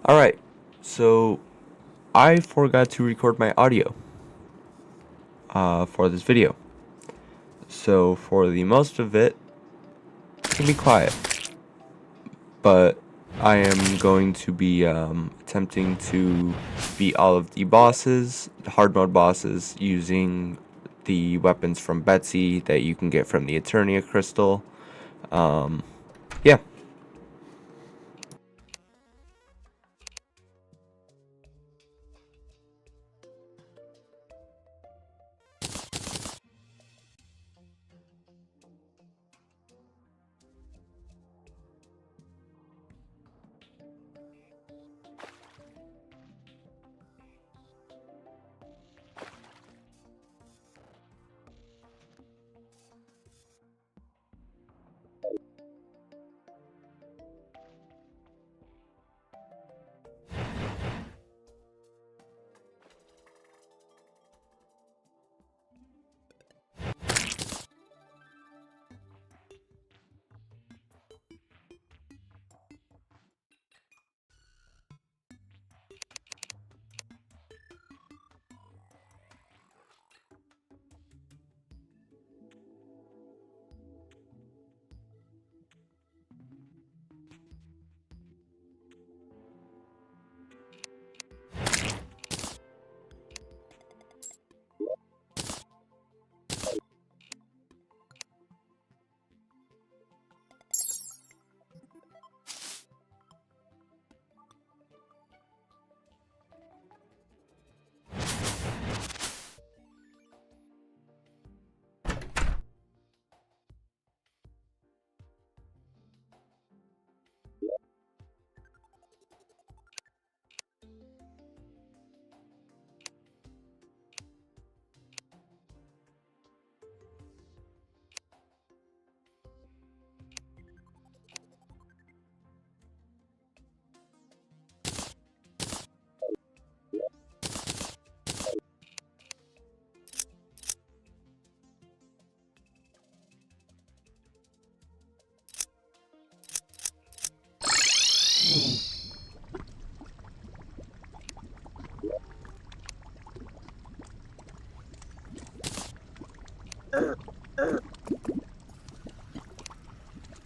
Alright, so I forgot to record my audio for this video. So for the most of it, it's gonna be quiet. But I am going to be attempting to beat all of the bosses, the hard mode bosses, using the weapons from Betsy that you can get from the Eternia crystal. Yeah.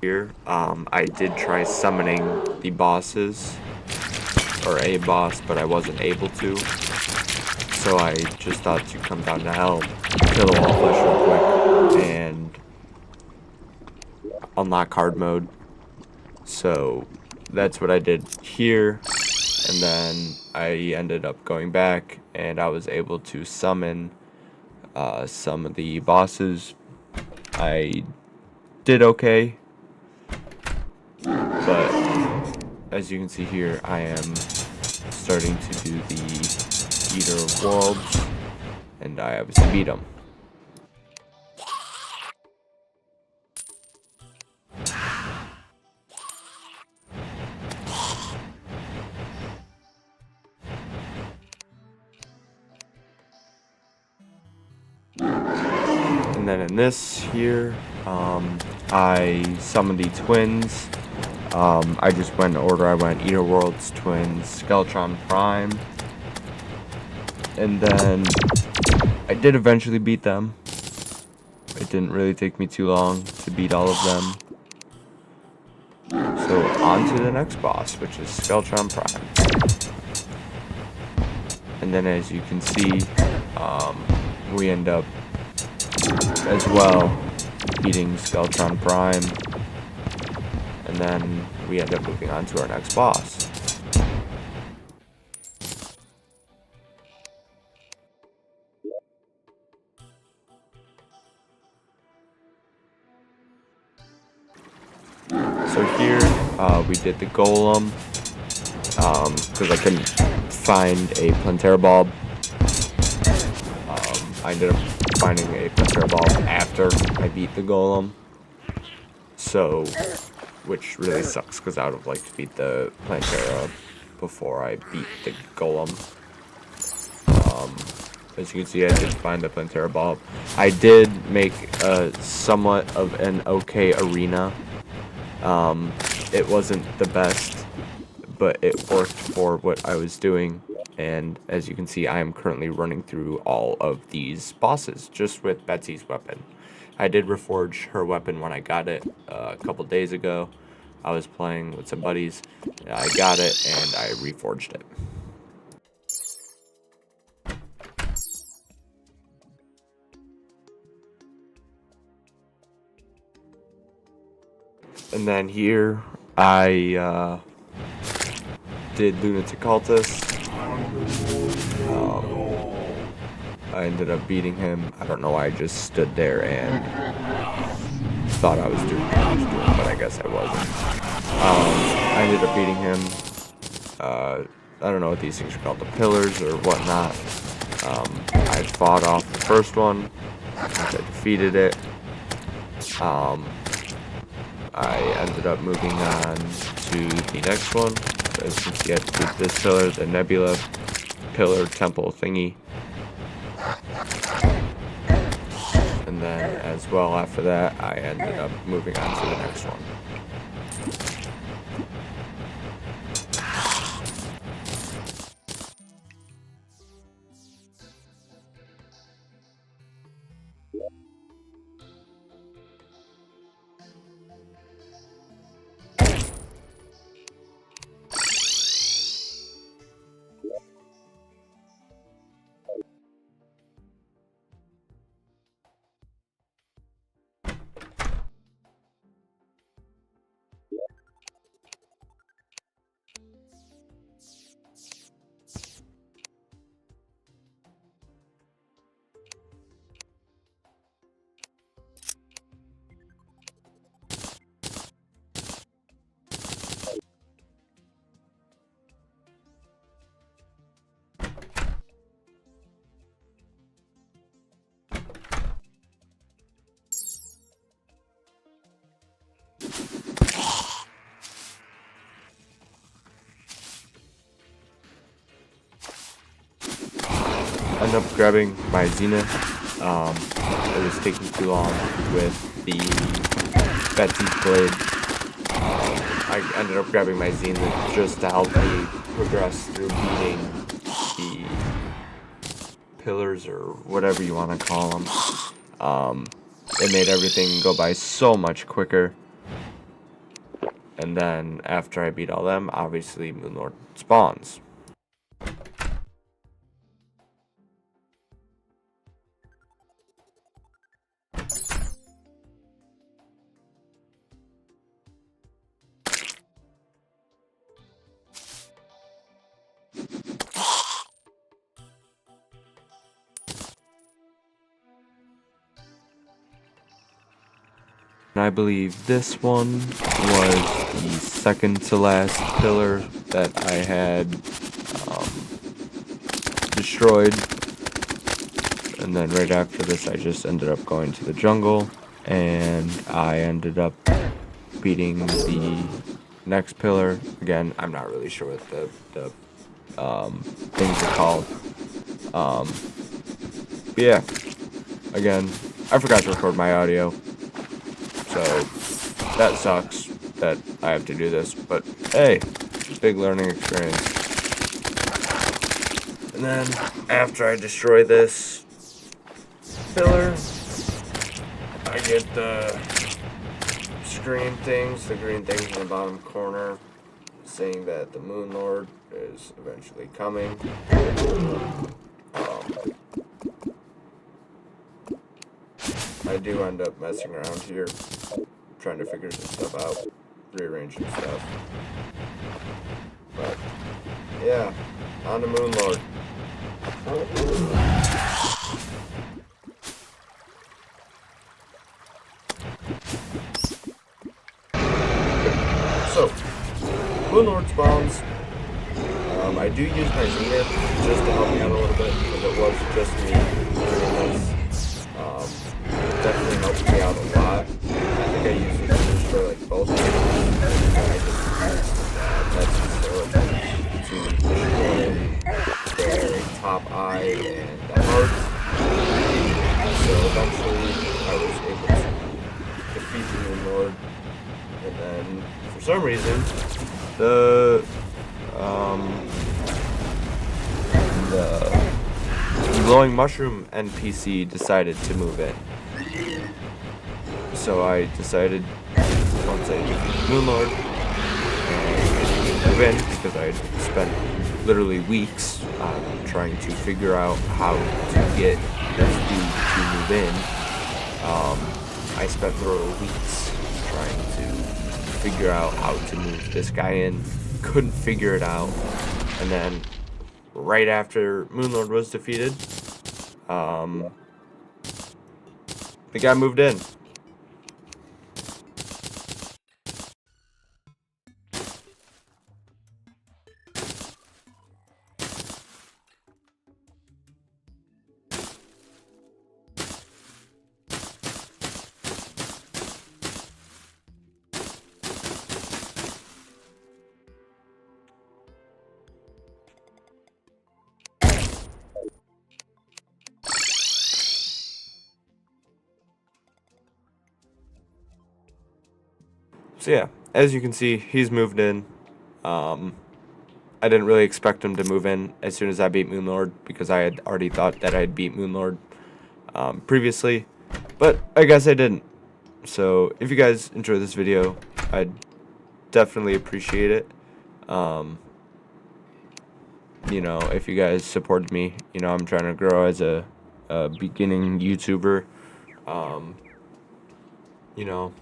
Here, I did try summoning the bosses, or a boss, but I wasn't able to. So I just thought to come down to hell, kill the wall flesh real quick, and unlock hard mode. So that's what I did here, and then I ended up going back, and I was able to summon some of the bosses. I did okay, but as you can see here, I am starting to do the Eater of Worlds, and I obviously beat him. And then in this here, I summoned the twins. I just went in order. I went Eater Worlds, Twins, Skeletron Prime, and then I did eventually beat them. It didn't really take me too long to beat all of them. So on to the next boss, which is Skeletron Prime. And then as you can see, we end up as well beating Skeletron Prime, and then we end up moving on to our next boss. So here we did the golem because I couldn't find a Plantera bulb. I ended up finding a Plantera bulb after I beat the golem, so which really sucks because I would have liked to beat the Plantera before I beat the golem. As you can see, I did find the Plantera bulb. I did make somewhat of an okay arena. It wasn't the best, but it worked for what I was doing. And as you can see, I am currently running through all of these bosses just with Betsy's weapon. I did reforge her weapon when I got it a couple days ago. I was playing with some buddies. I got it and I reforged it. And then here I did Lunatic Cultist. I ended up beating him. I don't know why I just stood there and thought I was doing what I was doing, but I guess I wasn't. I ended up beating him. I don't know what these things are called, the pillars or whatnot. I fought off the first one. I defeated it. I ended up moving on to the next one. As you can see, I defeated this pillar, the Nebula pillar temple thingy. And then as well after that, I ended up moving on to the next one. End up grabbing my Zenith. It was taking too long with the Betsy's blade. I ended up grabbing my Zenith just to help me progress through beating the pillars or whatever you want to call them. It made everything go by so much quicker. And then after I beat all them, obviously Moonlord spawns. And I believe this one was the second to last pillar that I had destroyed. And then right after this, I just ended up going to the jungle, and I ended up beating the next pillar. Again, I'm not really sure what the things are called. But yeah, again, I forgot to record my audio. So, that sucks that I have to do this, but hey, big learning experience. And then, after I destroy this pillar, I get the screen things, the green things in the bottom corner, saying that the Moon Lord is eventually coming. I do end up messing around here, trying to figure some stuff out, rearranging stuff. But, yeah, on to Moon Lord. So, Moon Lord spawns. I do use my Zenith just to help me out a little bit, because it was just me doing this. It definitely helped me out a lot. I think I used it just for like both of them. I just used to destroy the top eye and the heart. So eventually I was able to defeat the Moon Lord. And then for some reason the glowing mushroom NPC decided to move in. So I decided, once I defeated Moonlord, and move in, because I had spent literally weeks trying to figure out how to get this dude to move in. I spent literal weeks trying to figure out how to move this guy in, couldn't figure it out, and then right after Moonlord was defeated, the guy moved in. So yeah, as you can see, he's moved in. I didn't really expect him to move in as soon as I beat Moonlord, because I had already thought that I'd beat Moonlord previously, but I guess I didn't. So if you guys enjoy this video, I'd definitely appreciate it. You know, if you guys supported me, you know, I'm trying to grow as a beginning YouTuber. You know,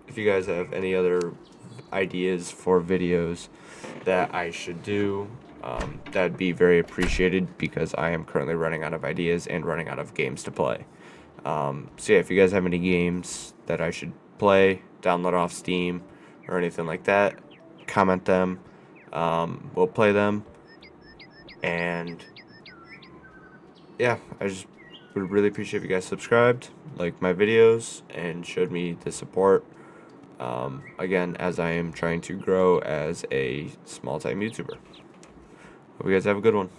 if you guys have any other ideas for videos that I should do, that'd be very appreciated, because I am currently running out of ideas and running out of games to play. So yeah, if you guys have any games that I should play, download off Steam, or anything like that, comment them. We'll play them. And yeah, I just would really appreciate if you guys subscribed, liked my videos, and showed me the support. Again, as I am trying to grow as a small-time YouTuber. Hope you guys have a good one.